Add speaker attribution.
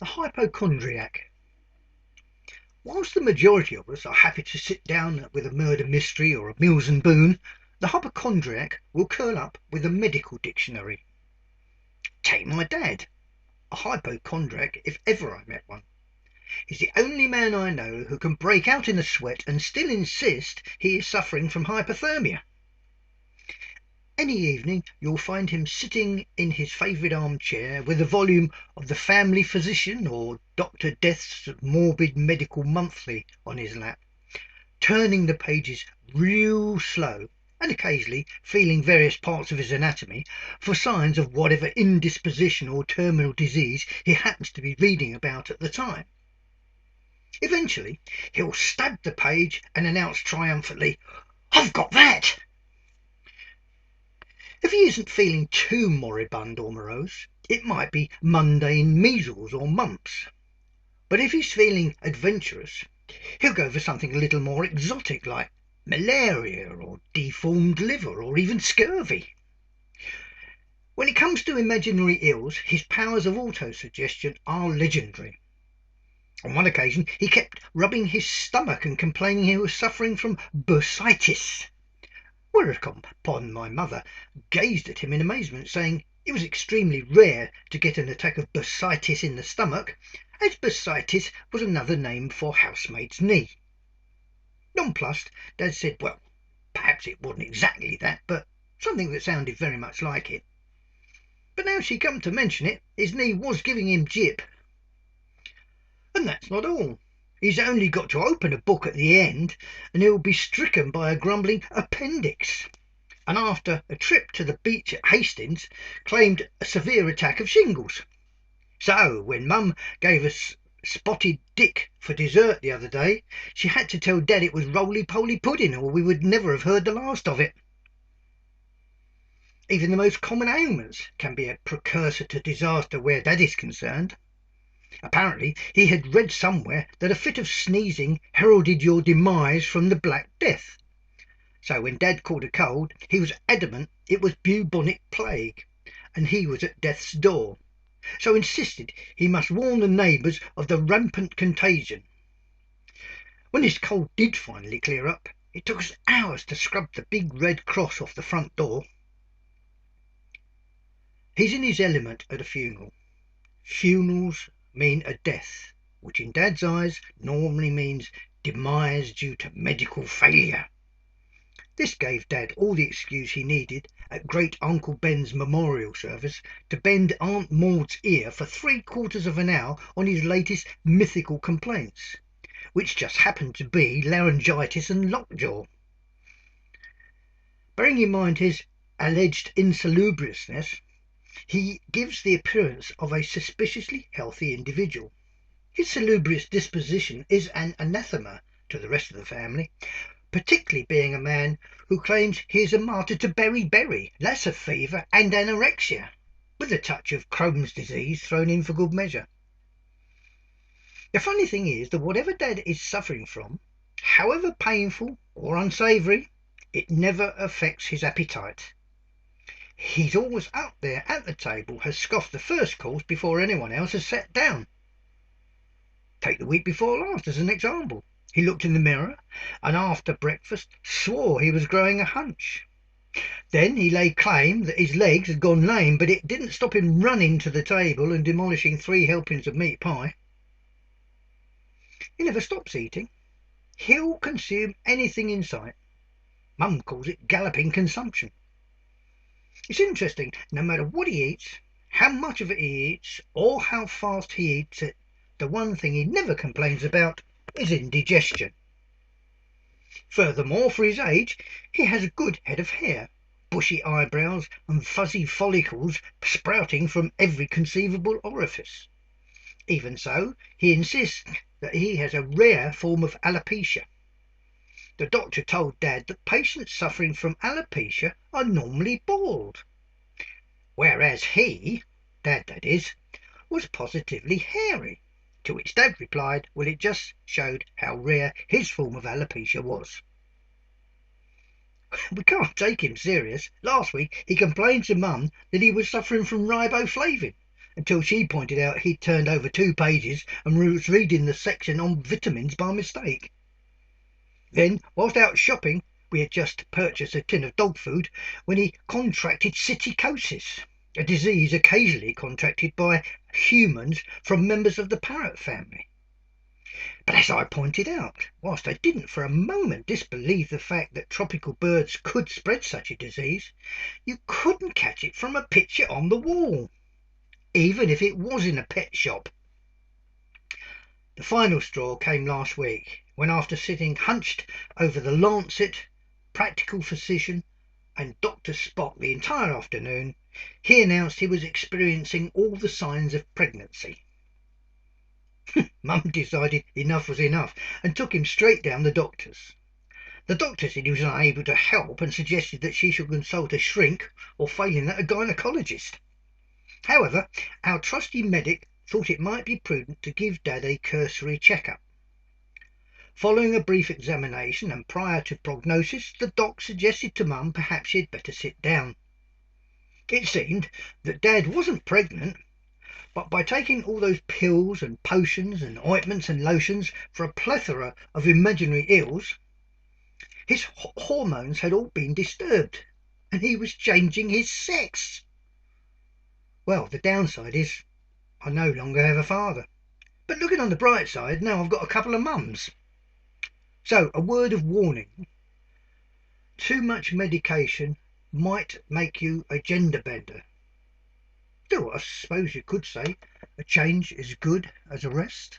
Speaker 1: The hypochondriac. Whilst the majority of us are happy to sit down with a murder mystery or a Mills and Boon, the hypochondriac will curl up with a medical dictionary. Take my dad, a hypochondriac if ever I met one. He's the only man I know who can break out in a sweat and still insist he is suffering from hypothermia. Any evening you'll find him sitting in his favourite armchair with a volume of The Family Physician or Dr. Death's Morbid Medical Monthly on his lap, turning the pages real slow and occasionally feeling various parts of his anatomy for signs of whatever indisposition or terminal disease he happens to be reading about at the time. Eventually he'll stab the page and announce triumphantly, "I've got that!" If he isn't feeling too moribund or morose, it might be mundane measles or mumps. But if he's feeling adventurous, he'll go for something a little more exotic, like malaria or deformed liver or even scurvy. When it comes to imaginary ills, his powers of autosuggestion are legendary. On one occasion he kept rubbing his stomach and complaining he was suffering from bursitis, whereupon my mother gazed at him in amazement, saying it was extremely rare to get an attack of bursitis in the stomach, as bursitis was another name for housemaid's knee. Nonplussed, Dad said, well, perhaps it wasn't exactly that, but something that sounded very much like it. But now she come to mention it, his knee was giving him jip. And that's not all. He's only got to open a book at the end and he'll be stricken by a grumbling appendix, and after a trip to the beach at Hastings claimed a severe attack of shingles. So when Mum gave us spotted dick for dessert the other day, she had to tell Dad it was roly-poly pudding or we would never have heard the last of it. Even the most common ailments can be a precursor to disaster where Dad is concerned. Apparently he had read somewhere that a fit of sneezing heralded your demise from the Black Death. So when Dad caught a cold, he was adamant it was bubonic plague, and he was at death's door, so insisted he must warn the neighbours of the rampant contagion. When his cold did finally clear up, it took us hours to scrub the big red cross off the front door. He's in his element at a funeral. Funerals mean a death, which in Dad's eyes normally means demise due to medical failure. This gave Dad all the excuse he needed at Great Uncle Ben's memorial service to bend Aunt Maud's ear for 3/4 of an hour on his latest mythical complaints, which just happened to be laryngitis and lockjaw. Bearing in mind his alleged insalubriousness, he gives the appearance of a suspiciously healthy individual. His salubrious disposition is an anathema to the rest of the family, particularly being a man who claims he is a martyr to beriberi, Lassa fever and anorexia, with a touch of Crohn's disease thrown in for good measure. The funny thing is that whatever Dad is suffering from, however painful or unsavoury, it never affects his appetite. He's always up there at the table, has scoffed the first course before anyone else has sat down. Take the week before last as an example. He looked in the mirror and after breakfast swore he was growing a hunch. Then he laid claim that his legs had gone lame, but it didn't stop him running to the table and demolishing 3 helpings of meat pie. He never stops eating. He'll consume anything in sight. Mum calls it galloping consumption. It's interesting, no matter what he eats, how much of it he eats, or how fast he eats it, the one thing he never complains about is indigestion. Furthermore, for his age, he has a good head of hair, bushy eyebrows and fuzzy follicles sprouting from every conceivable orifice. Even so, he insists that he has a rare form of alopecia. The doctor told Dad that patients suffering from alopecia are normally bald, whereas he, Dad that is, was positively hairy, to which Dad replied, well, it just showed how rare his form of alopecia was. We can't take him serious. Last week he complained to Mum that he was suffering from riboflavin, until she pointed out he'd turned over 2 pages and was reading the section on vitamins by mistake. Then, whilst out shopping, we had just purchased a tin of dog food when he contracted psittacosis, a disease occasionally contracted by humans from members of the parrot family. But as I pointed out, whilst I didn't for a moment disbelieve the fact that tropical birds could spread such a disease, you couldn't catch it from a picture on the wall, even if it was in a pet shop. The final straw came last week, when after sitting hunched over the Lancet, Practical Physician and Dr. Spock the entire afternoon, he announced he was experiencing all the signs of pregnancy. Mum decided enough was enough and took him straight down the doctor's. The doctor said he was unable to help and suggested that she should consult a shrink or, failing that, a gynaecologist. However, our trusty medic thought it might be prudent to give Dad a cursory check-up. Following a brief examination and prior to prognosis, the doc suggested to Mum perhaps she had better sit down. It seemed that Dad wasn't pregnant, but by taking all those pills and potions and ointments and lotions for a plethora of imaginary ills, his hormones had all been disturbed and he was changing his sex. Well, the downside is I no longer have a father. But looking on the bright side, now I've got a couple of mums. So, a word of warning. Too much medication might make you a gender bender. Still, I suppose you could say a change is good as a rest.